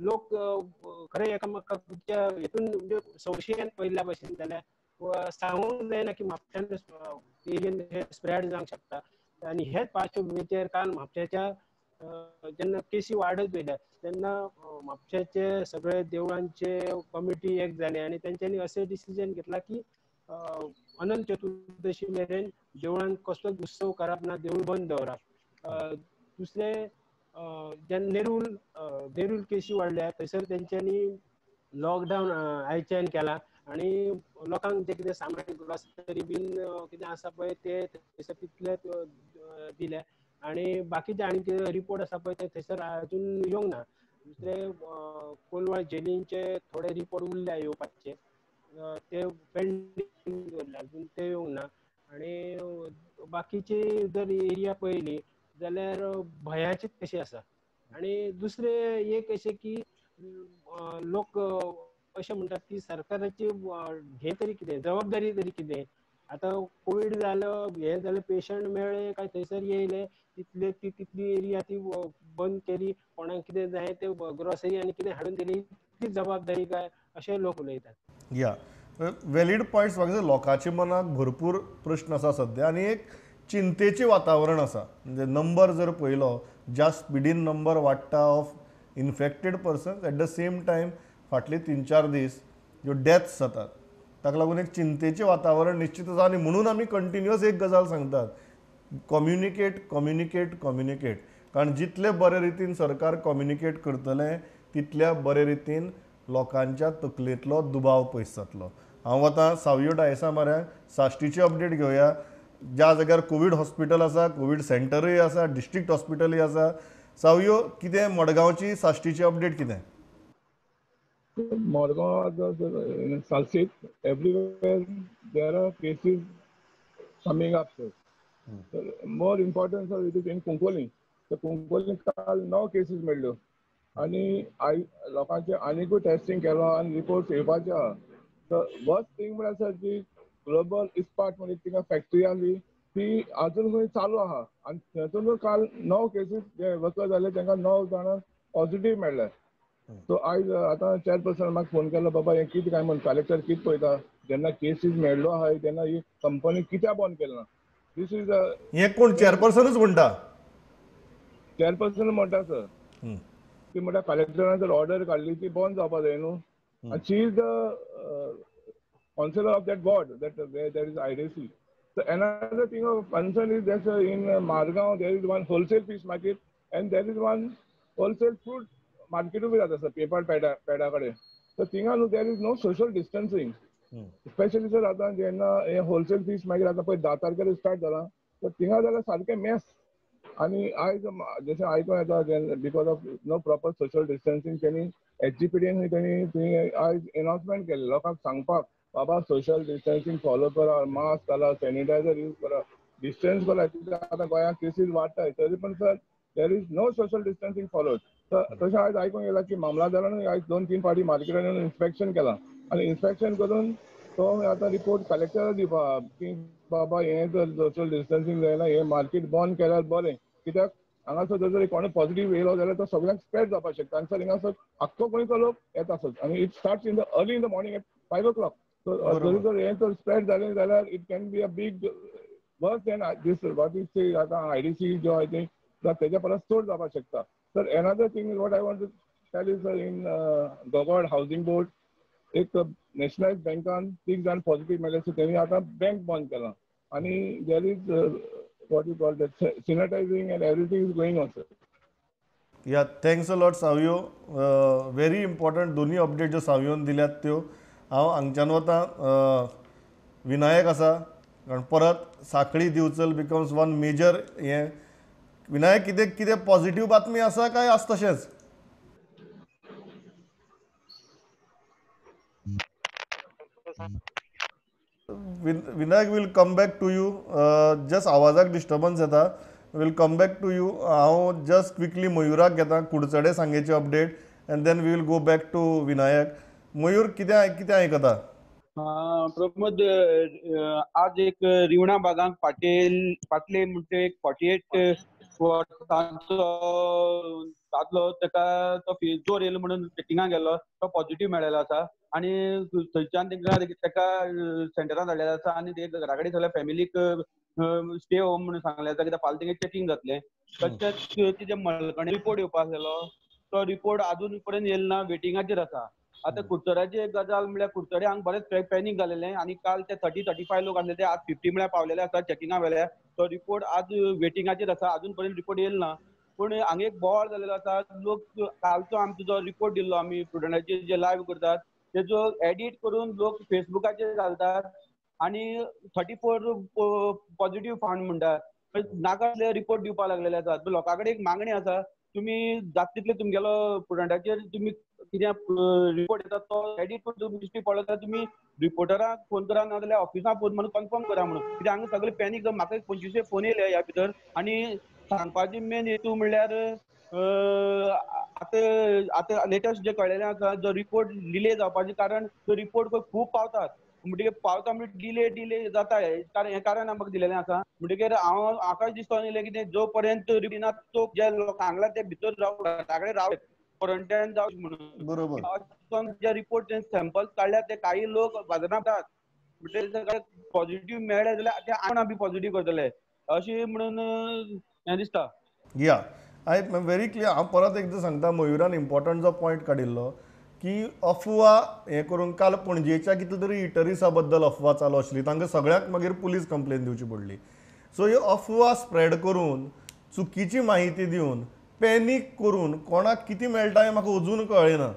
लोक खरें एकामेकाच्या हेतून म्हणजे संशयान पयल्या भशेन जाल्यार सांगूंक जायना की म्हापशान एरियेन हे स्प्रेड जावंक शकता. आणि हेच पार्श्वभुमीचेर काल म्हापशाच्या जेन्ना केसी वाडत वयल्या तेन्ना म्हापशेचे सगळे देवळांचे कमिटी एक जाले आनी तेंच्यांनी असे डिसिजन घेतला की अनंत चतुर्दशी मेरेन देवळान कसलोच उत्सव करप ना, देवूळ बंद दवरप. दुसरे जेन्ना नेरूल केसी वाडल्या थंयसर तेंच्यांनी लॉकडावन आयच्यान केला आनी लोकांक जे कितें सामान ग्रॉसरी बीन कितें आसा पळय ते थंयसर तितलेच दिले आनी बाकीचे आनी कितें रिपोर्ट आसा पळय ते थंयसर अजून येवंक ना. दुसरे कोलवा जेलींचे थोडे रिपोर्ट उरल्या येवपाचे, ते पेंडींग दवरल्या, अजून ते येवंक ना. आनी बाकीची जर एरिया पळयली जाल्यार भयाचीच कशी आसा. आनी दुसरे एक अशें की लोक अशें म्हणटात की सरकाराची हे तरी कितें जबाबदारी तरी कितें. आतां कोवीड जालो, हे जाले, पेशंट मेळ्ळे काय थंयसर येयले, तितली एरिया ती बंद केली, कोणाक कितें जाय ते ग्रॉसरी आनी कितें हाडून दिली, ती जबाबदारी काय, अशें लोक उलयतात. या वॅलीड पॉयंट्स म्हाका लोकांच्या मनाक भरपूर प्रश्न आसा सध्या आनी एक चिंतेचें वातावरण आसा. म्हणजे नंबर जर पळयलो, ज्या स्पिडीन नंबर वाडटा of infected persons, at the same time फाटले 3-4 दीस ज्यो डेथ्स जातात ताका लागून एक चिंतेचें वातावरण निश्चित आसा. आनी म्हणून आमी कंटिन्युअस एक गजाल सांगतात, कम्युनिकेट कम्युनिकेट कम्युनिकेट. कारण जितले बरे रितीन सरकार कम्युनिकेट करतलें तितल्या बरे रितीन लोकांच्या तकलेंतलो दुबाव पयस जातलो. हांव आतां सावयो डायसा म्हऱ्याक साश्टीची अपडेट घेवया. ज्या जाग्यार कोवीड हॉस्पिटल आसा, कोवीड सेंटरूय आसा, डिस्ट्रिक्ट हॉस्पिटलूय आसा. सावयो, कितें मडगांवची साश्टीची अपडेट कितें? Morgan, Salsit, everywhere there are cases coming up, sir. So more important, sir, it is in Kunkoli. So Kunkoli काल 9 cases मेळ्ळ्यो आनी लोकांचे आनीकूय टेस्टिंग केलो आनी रिपोर्ट्स येवपाचे आहा. सो वर्स्ट थिंग म्हळ्यार सर जी ग्लोबल इस्पाट म्हणून थिंगा फॅक्टरी आसली ती अजून खंय चालू आहा आनी थंयसून काल 9 केसीस जे वर्कर जाले तांकां 9 जाणां पॉझिटिव्ह मेळ्ळे. सो आयज आतां चेअरपर्सन म्हाका फोन केलो, बाबा हें कितें काय म्हणून कलेक्टर कितें पळयता, जेन्ना केसीस मेळ्ळो आहा तेन्ना ही कंपनी कित्याक बंद केली ना. दीस इज हें कोण चेअरपर्सनूच म्हणटा? चेअरपर्सन म्हणटा सर, ती म्हणटा कलेक्टरान जर ऑर्डर काडली ती बंद जावपा जाय न्हू. आनी she is the councillor of that board that there is IDC. So another thing of concern is that in Margaon there is one wholesale fish market and there is one wholesale fruit market with others, paper peda kade. So thinga there is no social distancing. Especially sir आता जेन्ना हे होलसेल फीश मागीर आता पळय 10 तारखेर स्टार्ट जाला, तर थिंगा जाल्यार सारकें मेस. आनी आयज जशें आयकूं येता because of no proper social distancing तेणी HGPDन तेणी आयज अनाउन्समेंट केलें लोकांक सांगपाक, बाबा सोशल डिस्टन्सिंग फॉलो करा, मास्क घाला, सॅनिटायझर यूज करा, डिस्टन्स करा. आतां गोंयांत केसीस वाडटाय तरी पण sir there is no social distancing followed. तशें आयज आयकूंक येयला की मामलादारानूय आयज 2-3 फावटी मार्केटान येवन इन्स्पेक्शन केलां आनी इन्स्पेक्शन करून तो आतां रिपोर्ट कलेक्टराक दिवपा की बाबा हें जर सोशल डिस्टन्सिंग जायना हें मार्केट बंद केल्यार बरें. कित्याक हांगासर जर कोणी पॉझिटिव्ह येयलो जाल्यार तो सगळ्यांक स्प्रेड जावपाक शकता आनी सर हिंगासर आख्खो गोंयचो लोक येता सर आनी it starts in the early in the morning at 5 o'clock. So जर हें जर स्प्रेड जालें जाल्यार it can be a big worse than this what is say आतां IDC जो आय थिंक तेच्या परस चड जावपाक शकता. Sir another thing is what I want to tell you sir, in Gogol housing board एक नॅशनलायज बँकान 3 जाण पॉझिटिव्ह मेळ्ळे, सो तेणी आतां बँक बंद केलां आनी there is what you call that sanitizing and everything is going on, sir. Yeah, thanks a lot Savio. Very important दोन्ही अपडेट ज्यो सावयोन दिल्यात त्यो. हांव हांगच्यान वता विनायक आसा, कारण परत साखळी दिवचल बिकम्स वन मेजर हें. विनायक, कितें पॉझिटिव्ह बातमी आसा काय आस तशेंच? Vinayak, will come back to you. Just आवाजाक डिस्टर्बन्स येता. Will come back to you. हांव जस्ट क्विकली मयुराक घेता, कुडचडे सांगेची update, and then we will go back to Vinayak. Mayur, कितें आयकता? प्रमोद, आज एक रिवणा भागांक पाटले म्हणटा एक 48 तांचो दादलो ताका तो फेजोर येयलो म्हणून चेकिंगाक गेलो, तो पॉझिटिव्ह मेळ्ळेलो आसा आणि थंयच्यान ताका सेंटरान धाडलेलो आसा आनी ते घरा कडेन सगळ्या फॅमिलीक स्टे होम म्हणून सांगलें आसा कित्याक फाल्यां तेंगे चेकिंग जातलें. तशेंच तिचे मळकणे रिपोर्ट येवपाक आसलेलो, तो रिपोर्ट अजून पर्यंत येयलो ना, वेटिंगाचेर आसा. आता कुडचड्याची एक गजाल म्हणल्यार कुडचडे हांगा बरेंच पॅनीक जालेलें आनी काल ते 30-35 लोक आसले ते आज 50 म्हळ्यार पावलेले आसा चेकिंगा वेल्यार. तो रिपोर्ट आज वेटिंगाचेर आसा, अजून पर्यंत रिपोर्ट येयलो ना. पूण हांगा एक बोवाळ जाल्लो आसा, लोक कालचो आमचो जो रिपोर्ट दिल्लो आमी स्टुडंटाचेर जे लायव्ह करतात तेजो एडिट करून लोक फेसबुकाचेर घालतात आनी 34 पॉझिटिव्ह फावंड म्हणटात. नाका तसले रिपोर्ट दिवपाक लागलेले आसात. लोकां कडेन एक मागणी आसा, तुमी जाता तितले तुमगेलो स्टुडंटाचेर तुमी कितें रिपोर्ट येता तो एडिट करून मिस्टेक पडलो जाल्यार तुमी रिपोर्टराक फोन करा, नाजाल्यार ऑफिसाक फोन मारून कन्फर्म करा म्हणून. कित्याक हांगा सगळे पॅनीक जावन म्हाका 25 फोन येयले ह्या भितर आनी सांगपाची मेन हेतू म्हणल्यार आतां लेटस्ट जे कळलेलें आसा जो रिपोर्ट डिले जावपाचें कारण तो रिपोर्ट खूब पावतात म्हणटकीर पावता म्हणजे डिले जाता हे कारण म्हाका दिलेलें आसा. म्हणटकीर म्हाका दिसोन येयलें कितें जो पर्यंत रिपोर्ट तो जे लोक हांगला ते भितर घरा कडेन रावले क्वॉरंटायन जावचे म्हणून. बरोबर. जे रिपोर्ट सॅम्पल्स काडल्यात ते काही लोक बाजारांत येतात म्हणजे पॉझिटिव्ह मेळ्ळे जाल्यार ते आनी बी पॉझिटिव्ह करतले अशी म्हणून हें दिसता. या आय व्हेरी क्लियर. हांव परत एकदां सांगता, मयुरान इम्पॉर्टंट जो पॉयंट काडिल्लो की अफवा हें करून काल पणजेच्या कितले तरी इटरिसा बद्दल अफवा चालू आशिल्ली, तांकां सगळ्यांक मागीर पुलीस कंप्लेन दिवची पडली. सो ह्यो अफवा स्प्रेड करून चुकीची माहिती दिवन पॅनीक करून कोणाक कितें मेळटा हें म्हाका अजून कळना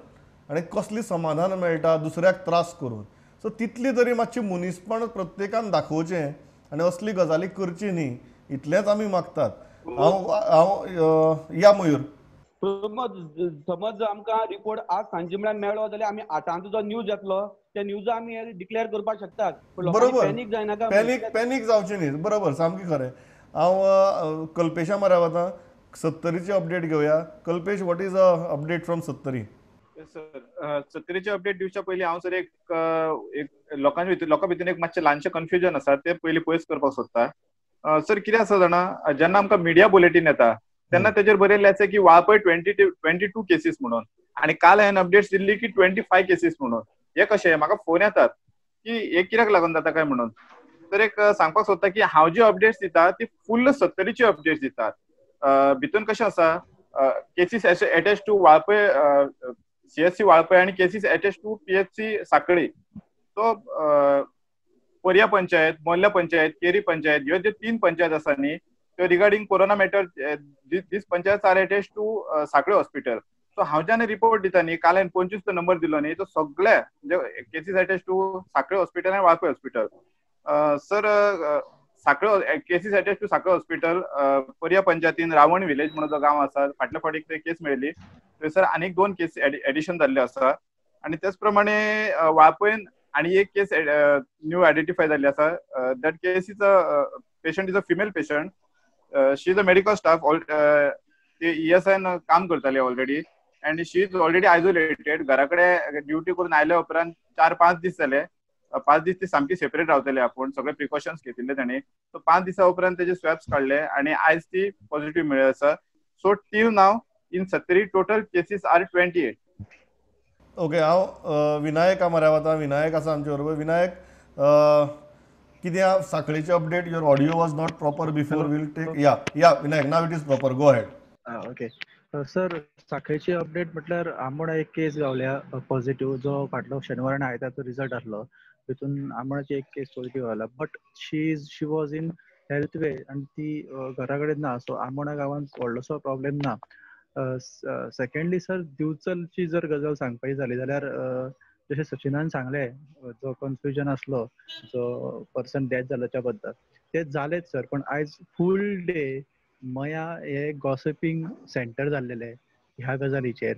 आनी कसली समाधान मेळटा दुसऱ्याक त्रास करून. सो तितली तरी मातशी मनीसपण प्रत्येकान दाखोवचें आनी असली गजाली करची न्ही, इतलेंच आमी मागतात. हांव या मयूर. समज आमकां रिपोर्ट आज सांजे म्हळ्यार मेळ्ळो जाल्यार आमी 8 जो न्यूज येतलो त्या न्यूज आमी डिक्लेअर करपाक शकतात. बरोबर. पॅनीक जायनाका, पॅनीक जावचें न्ही. बरोबर, सामकें खरें. हांव कल्पेशा मरे वता, 70ची अपडेट घेवया. Kalpesh, what is a update from 70? Sir 70ची अपडेट दिवच्या पयलीं हांव सर एक लोकां भितर एक मातशें ल्हानशें कन्फ्युजन आसा तें पयलीं पयस करपाक सोदता. सर कितें आसा जाणा, जेन्ना आमकां मिडिया बुलेटीन येता तेन्ना तेजेर बरयल्लें आसा की वाळपय 22 केसीस म्हणून आनी काल हांवें अपडेट्स दिल्ली की 25 केसीस म्हणून. हे कशें म्हाका फोन येतात की हे कित्याक लागून जाता काय म्हणून. तर एक सांगपाक सोदता की हांव जी अपडेट्स दिता ती फुल्ल 70ची अपडेट्स दितात. भितून कशें आसा, cases attach to Valpoi CSC Valpoi आनी cases attach to PHC Sanquelim. So Paryem panchayat, Morlem panchayat, Keri panchayat ह्यो जे 3 पंचायत आसा न्ही त्यो regarding corona matter this panchayat are attach to Sanquelim hospital. So हांव जेन्ना रिपोर्ट दिता न्ही, काल हांवें 25 नंबर दिलो न्ही, तो सगळे म्हणजे cases attach to Sanquelim hospital आनी Valpoi hospital. Sir Sanquelim cases attach to Sanquelim hospital Paryem पंचायतीन रावण विलेज म्हणून जो गांव आसा फाटल्या फावटी एक केस मेळिल्ली, थंयसर आनीक 2 केस एडिशन जाल्ले आसा आनी त्याच प्रमाणे वाळपयन आनी एक केस न्यू आयडेंटिफाय जाल्ली आसा. That case is a patient is a female patient. She is a medical staff, ESIन काम करताली already and she is already isolated. घरा कडेन ड्युटी करून आयल्या उपरांत 4-5 दीस जाले. 5 दीस ती सामकी सेपरेट रावतली. आपूण सगळे प्रिकॉशन्स घेतिल्ले तांणी. सो 5 दिसा उपरांत तेजे स्वॅब्स काडले आनी आयज ती पॉझिटिव्ह मेळ्ळी आसा. So till now in 70 total cases are 28. Okay, हांव विनायक मरे वता. विनायक आसा आमचे बरोबर. विनायक, कितें सांकळीचे update? Your audio was not proper before. Will take. Yeah Vinayak, now it is proper. Go ahead. Okay sir, सांखळीची अपडेट म्हटल्यार आंबोणा एक केस गावल्या पॉझिटिव्ह, जो फाटलो शेनवार आनी आयतारचो रिजल्ट आसलो. तितून आंबोणाची एक केस पॉझिटिव्ह गावला. But she was in health वे आनी ती घरा कडेन ना. सो आंबोणा गांवांत व्हडलोसो प्रॉब्लेम ना. सेकंडली सर, दिवचलची जर गजाल सांगपाची जाली जाल्यार जशें सचिनान सांगलें, जो कन्फ्युजन आसलो जो पर्सन डेथ जाल्याच्या बद्दल, ते जालेच सर. पण आयज फूल डे मया हे गॉसिपींग सेंटर जाल्लेले ह्या गजालीचेर.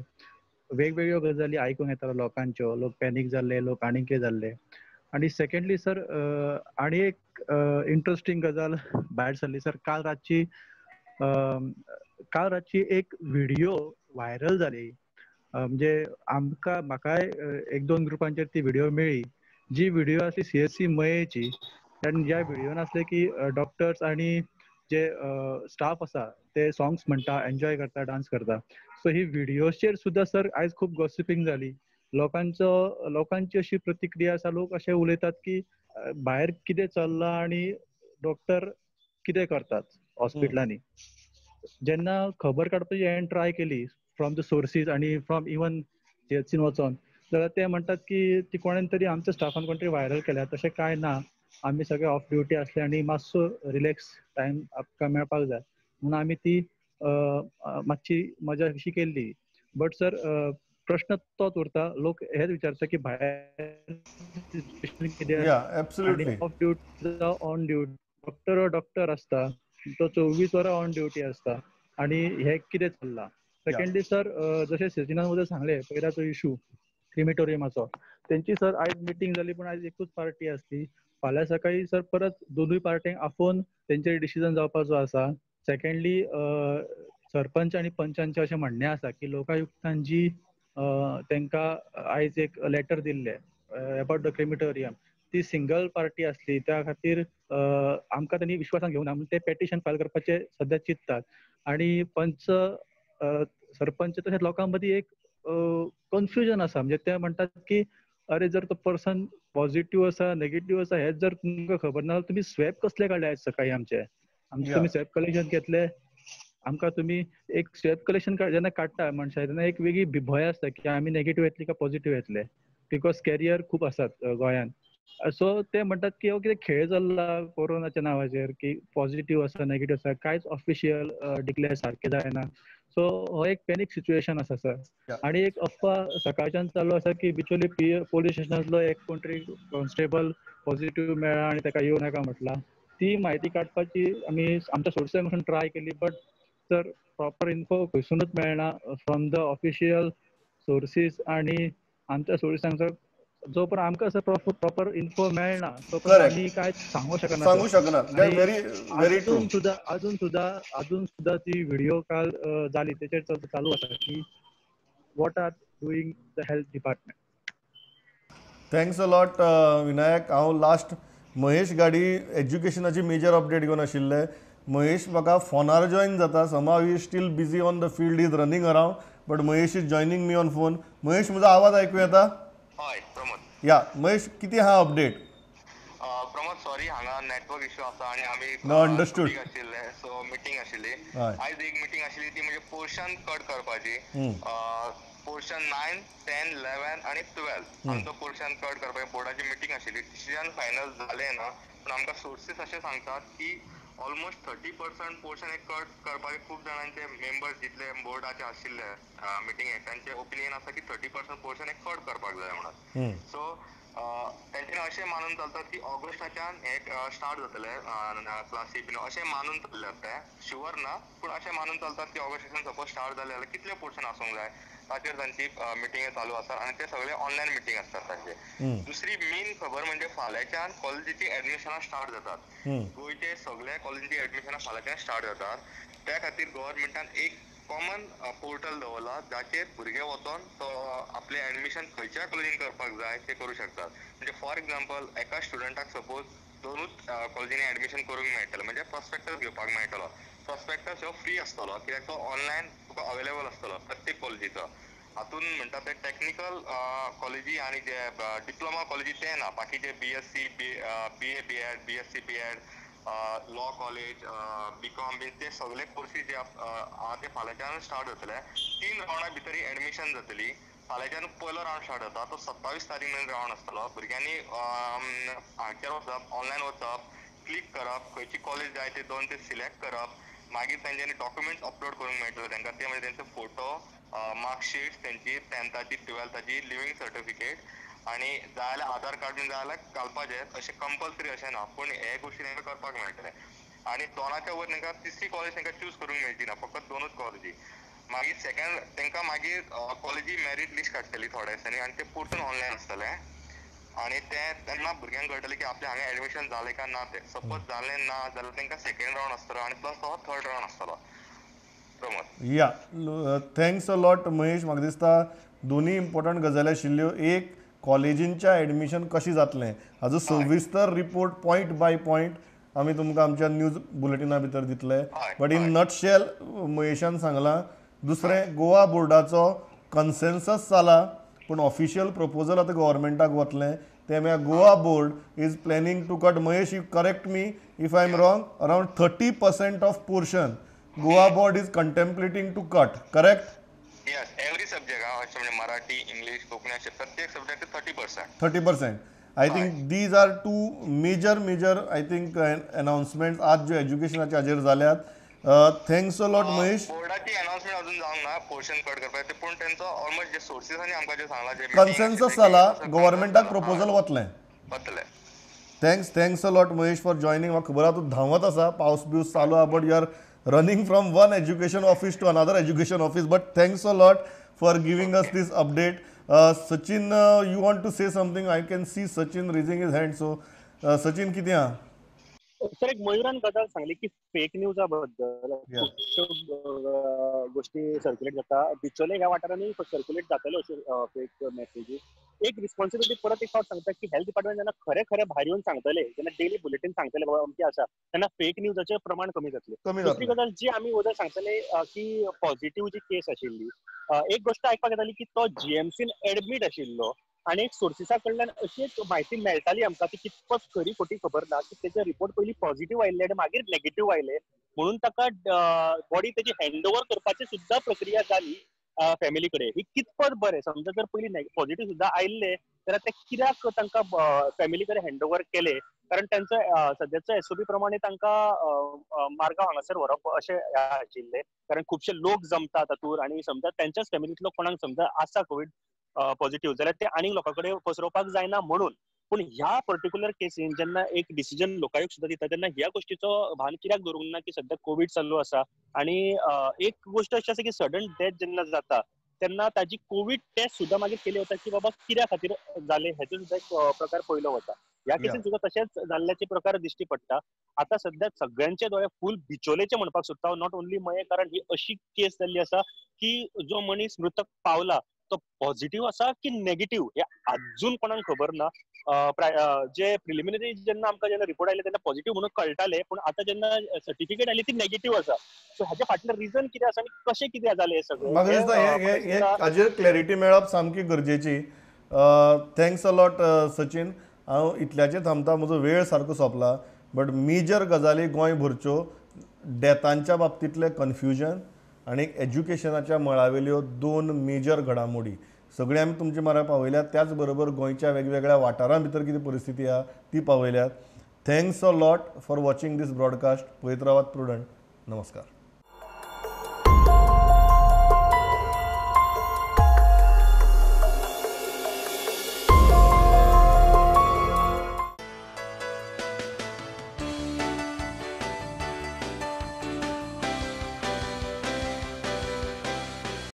वेगवेगळ्यो गजाली आयकूंक येताल्यो लोकांच्यो, लोक पॅनीक जाल्ले, लोक आनीक कितें जाल्ले. आनी सेकंडली सर, आनी एक इंट्रस्टींग गजाल भायर सरली सर. काल रातची एक व्हिडिओ व्हायरल जाली. म्हणजे म्हाकाय 1-2 ग्रुपांचेर ती व्हिडिओ मेळ्ळी. जी व्हिडिओ आसली CSC मयेची. आनी ज्या व्हिडिओन आसले की डॉक्टर्स आनी जे स्टाफ आसा ते सॉंग्स म्हणटा, एन्जॉय करता, डान्स करता. सो ही व्हिडिओचेर सुद्धा सर आयज खूब गॉसिपिंग जाली. लोकांची अशी प्रतिक्रिया आसा, लोक अशे उलयतात की भायर कितें चल्लां आनी डॉक्टर कितें करतात हॉस्पिटलांनी. जेन्ना खबर काडपाची हांवें ट्राय केली फ्रॉम द सोर्सीस आनी फ्रॉम इवन जेएचसीन वचोन, जाल्यार ते म्हणटात की ती कोणेन तरी आमच्या स्टाफान कोण तरी व्हायरल केल्या. तशें कांय ना. आमी सगळे ऑफ ड्युटी आसले आनी मातसो रिलॅक्स टायम आमकां मेळपाक जाय म्हणून आमी ती मातशी मजा अशी केल्ली. बट सर प्रश्न तोच उरता. लोक हेच विचारता की भायर कितें absolutely of duty on duty. Doctor आसता तो 24 वरां ऑन ड्युटी आसता आनी हे कितें चल्लां. सेकंडली सर जशें सचिनान उदय सांगले पयला तो इशू क्रिमेटोरियमाचो, तेंची सर आयज मिटींग जाली पूण आयज एकूच पार्टी आसली. फाल्यां सकाळी सर परत दोनूय पार्ट्यांक आफोवन तेंचेर डिसिजन जावपाचो आसा. सेकंडली सरपंच आनी पंचांचे अशें म्हणणें आसा की लोकायुक्तान जी तांकां आयज एक लेटर दिल्ले अबाउट द क्रिमेटोरियम, ती सिंगल पार्टी आसली. त्या खातीर आमकां तांणी विश्वासान घेवना म्हणून ते पेटिशन फायल करपाचे सध्या चिंततात. आनी सरपंच तशेंच लोकां मदीं एक कन्फ्युजन आसा. म्हणजे ते म्हणटात की अरे जर तो पर्सन पॉझिटिव्ह आसा नेगेटिव्ह आसा हेच जर तुमकां खबर ना तुम्ही स्वॅब कसले काडले आयज सकाळी आमचे तुमी स्वॅब कलेक्शन घेतले. आमकां तुमी एक स्वॅब कलेक्शन जेन्ना काडटा मनशां तेन्ना एक वेगळी भंय आसता की आमी नेगेटिव्ह येतली काय पॉझिटिव्ह येतले, बिकॉज कॅरियर खूब आसात गोंयांत. सो ते म्हणटात की हो कितें खेळ चल्ला कोरोनाच्या नांवाचेर की पॉझिटिव्ह आसा नेगेटिव्ह आसा कांयच ऑफिशियल डिक्लेअर सारकें जायना. सो हो एक पॅनीक सिच्युएशन आसा सर. आनी एक अफवा सकाळच्यान चालू आसा की बिचोली पोलीस स्टेशनांतलो एक कोण तरी कॉन्स्टेबल पॉझिटिव्ह मेळ्ळा आनी ताका येवं नाका म्हटलां. ती म्हायती काडपाची आमी आमच्या सोर्सांक वचून ट्राय केली बट सर प्रॉपर इन्फो खंयसूनच मेळना फ्रॉम द ऑफिशियल सोर्सीस. आनी आमच्या सोर्सांक जो पण आमकां असं प्रॉपर इन्फो मेळना तो पण आमी कांयच सांगू शकना. अजून सुद्धा ती व्हिडिओ कॉल जाली तेचेर चालू आसा की what are doing the health department. Thanks a lot Vinayak. हांव लास्ट महेश गाडी एज्युकेशनाची मेजर अपडेट घेवन आशिल्ले. महेश म्हाका फोनार जॉईन जाता. Somehow he steel busy on the field, is running around but Mahesh is joining me on phone. Mahesh म्हजो आवाज ऐकू येता? हय प्रमोद. या महेश किती हा अपडेट? प्रमोद सॉरी हांगा नेटवर्क इश्यू आसा आनी आमी अंडरस्टूड आशिल्ले सो मिटींग आशिल्ली. आयज एक मिटींग आशिल्ली ती म्हणजे पोर्शन कट करपाची. पोर्शन 9, 10, 11 आनी 12 आमचो पोर्शन कट करपाची बोर्डाची मिटींग आशिल्ली. डिसिजन फायनल जालें ना पूण आमकां सोर्सीस अशें सांगतात की ऑलमोस्ट 30% पोर्शन एक कट करपाचे खूब जाणांचे मेंबर्स जितले बोर्डाचे आशिल्ले मिटींगेक तांचे ओपिनियन आसा की 30% पोर्शन एक कट करपाक जाय म्हणून. सो तेंच्यानी अशें मानून चलतात की ऑगस्टाच्यान हे स्टार्ट जातले क्लासी बीन अशें मानून चल्ल्यात ते शुअर ना पूण अशें मानून चलतात की ऑगस्टाच्यान सपोज स्टार्ट जाले जाल्यार कितले पोर्शन आसूंक जाय ताचेर तांची मिटींग चालू आसा आनी ते सगळे ऑनलायन मिटींग आसतात तांचे. दुसरी मेन खबर म्हणजे फाल्यांच्यान कॉलेजीची एडमिशनां स्टार्ट जातात. गोंयचे सगळे कॉलेजीची एडमिशनां फाल्यांच्यान स्टार्ट जातात. त्या खातीर गव्हर्मेंटान एक कॉमन पोर्टल दवरला जाचेर भुरगे वचोन तो आपले एडमिशन खंयच्या कॉलेजीन करपाक जाय ते करूं शकतात. म्हणजे फॉर एक्झाम्पल एका स्टुडंटाक सपोज दोनूच कॉलेजींनी एडमिशन करूंक मेळटलें म्हणजे प्रॉस्पेक्टस घेवपाक मेळटलो. प्रॉस्पेक्टस हो फ्री आसतलो कित्याक तो ऑनलायन तुका अवेलेबल आसतलो प्रत्येक कॉलेजीचो. हातून म्हणटा ते टेक्निकल कॉलेजी आनी जे डिप्लोमा कॉलेजी ते ना, बाकीचे BSc, BA BEd, BSc BEd, law college, BCom B ते सगळे कोर्सीस जे ते फाल्यांच्यान स्टार्ट जातले. 3 राउंडा भितर ही एडमिशन जातली. फाल्यांच्यान पयलो राउंड स्टार्ट जाता तो 27 तारीख मेरेन राउंड आसतलो. भुरग्यांनी हाचेर वचप, ऑनलायन वचप, क्लिक करप, खंयची कॉलेज जाय ते 2 ते सिलेक्ट करप. मागीर तांच्यांनी डॉक्युमेंट्स अपलोड करूंक मेळटले तांकां. ते म्हणजे तेंचो फोटो, मार्कशीट, तेंची 10थाची 12थाची लिव्हिंग सर्टिफिकेट आनी जाय जाल्यार आधार कार्ड बीन जाय जाल्यार घालपाचें. अशें कंपल्सरी अशें ना पूण हे गोश्टी तांकां करपाक मेळटले. आनी 2च्या वयर तांकां तिसरी कॉलेज तांकां चूज करूंक मेळची ना, फकत 2च कॉलेजी. मागीर सेकंड तांकां मागीर कॉलेजी मेरीट लिस्ट काडटली थोड्या दिसांनी आनी ते परतून ऑनलायन आसतलें. आनी ते तेन्ना भुरग्यांक कळटलें की आपलें हांगा एडमिशन जालें काय ना तें. सपोज जालें ना जाल्यार तांकां सेकंड राउंड आसतलो आनी प्लस तो थर्ड राउंड आसतलो. या थँक्स अ लॉट महेश. म्हाका दिसता दोनी इम्पॉर्टंट गजाली आशिल्ल्यो. एक कॉलेजींच्या एडमिशन कशें जातलें हाजो सविस्तर रिपोर्ट पॉयंट बाय पॉयंट आमी तुमकां आमच्या न्यूज बुलेटिना भितर दितले. बट इन नटशेल महेशान सांगलां दुसरें गोवा बोर्डाचो कन्सेन्सस जाला पूण ऑफिशियल प्रपोजल आतां गव्हर्मेंटाक वतलें ते म्हळ्यार Goa board is planning to cut. Mahesh you correct me if I am wrong, around 30% of portion Goa board is contemplating to cut, correct? Yes, every subject, म्हणजे मराठी, इंग्लिश, कोकणी असे प्रत्येक subject 30%. 30%. I think these are two major I think announcement आज ज्यो एज्युकेशनाचे हाजेर जाल्यात. Thanks a lot Mahesh. बोर्डाची अनाउन्समेंट अजून जावंक ना पोर्शन कट करपाक ते, पूण तेंचो ऑलमोस्ट जे सोर्सेसांनी आमकां जे सांगला जे कन्सेन्सस जाला गव्हर्मेंटाक प्रपोजल वतलें. Thanks a lot Mahesh for joining. म्हाका खबर आहा तूं धांवत आसा, पावस बिवस चालू आहा, but you are running from one education office to another education office, but thanks a lot for giving us this update. Sachin, you want to say something? I can see Sachin raising his hand. So Sachin, किती आहा? सर एक मयुरान गजाल सांगली की फेक न्यूजा बद्दल खूप गोष्टी सर्क्युलेट जाता. बिचोले ह्या वाठारांनी सर्क्युलेट जातल्यो अश्यो फेक मेसेजी. एक रिस्पॉन्सिबिलिटी परत एक फावट सांगता की हेल्थ डिपार्टमेंट जेन्ना खरे भायर येवन सांगतले, जेन्ना डेली बुलेटिन सांगतले बाबा अमकें आसा, तेन्ना फेक न्यूजाचें प्रमाण कमी जातलें. दुसरी गजाल जी आमी उदक सांगतले की पॉझिटिव्ह जी केस आशिल्ली, एक गोष्ट आयकपाक येताली की तो जीएमसीन एडमीट आशिल्लो आणि एक सोर्सिसा कडल्यान अशी एक म्हायती मेळटाली आमकां ती कितपत खरी खोटी खबर ना की तेजे रिपोर्ट पयलीं पॉझिटिव्ह आयिल्ले आनी मागीर नेगेटिव्ह आयले म्हणून ताका बॉडी तेजी हँडओव्हर करपाची सुद्दां प्रक्रिया जाली फॅमिली कडेन. ही कितपत बरें? समजा जर पयलीं पॉझिटिव्ह सुद्दां आयिल्ले जाल्यार ते कित्याक तांकां फॅमिली कडेन हँडओव्हर केले? कारण त्यांचो सद्याचो एसओपी प्रमाणे तांकां मार्गांव हांगासर व्हरप अशें आशिल्लें, कारण खुबशे लोक जमतात तातूंत आनी समजा तेंच्याच फॅमिलींतलो कोणाक समजा आसा कोवीड पॉझिटिव्ह जाल्यार ते आनीक लोकां कडेन पसरोवपाक जायना म्हणून. पूण ह्या पर्टिक्युलर केसीन जेन्ना एक डिसिजन लोकायुक्त सुद्दां दिता तेन्ना ह्या गोष्टीचो भान कित्याक दवरूंक ना की सध्या कोवीड चालू आसा आनी एक गोष्ट अशी आसा की सडन डेथ जेन्ना जाता तेन्ना ताजी कोवीड टेस्ट सुद्दां मागीर केली वता की बाबा कित्या खातीर जाले हेचो सुद्दां एक प्रकार पळयलो वता. ह्या केसीन सुद्दां तशेंच जाल्ल्याचे प्रकार दिश्टी पडटा. आतां सध्या सगळ्यांचे दोळे फूल बिचोलेचे म्हणपाक सोदता हांव, नॉट ओन्ली मये, कारण ही अशी केस जाल्ली आसा की जो मनीस मृतक पावला तो पॉझिटिव्ह आसा की नेगेटिव्ह हे अजून कोणाक खबर ना. जे प्रिलिमिनरी जेन्ना आमकां जेन्ना रिपोर्ट आयले तेन्ना पॉझिटिव्ह म्हणून कळटाले, पूण आतां जेन्ना सर्टिफिकेट आयली ती नेगेटिव्ह आसा. सो हाच्या फाटलें रिजन कितें आसा आनी कशें कितें जालें हें सगळें म्हाका दिसता हाजेर क्लॅरिटी मेळप सामकी गरजेची. Thanks a lot Sachin. हांव इतल्याचेर थांबता, म्हजो वेळ सारको सोंपला. बट मेजर गजाली गोंय भरच्यो डेथांच्या बाबतींतलें कन्फ्युजन आनी एज्युकेशनाच्या मळावेल्यो 2 मेजर घडामोडी सगळे आमी तुमचे म्हऱ्या पावयल्यात. त्याच बरोबर गोंयच्या वेगवेगळ्या वाठारां भितर कितें परिस्थिती आहा ती पावयल्यात. Thanks a lot for watching this broadcast. पळयत रावात प्रुडंट. नमस्कार.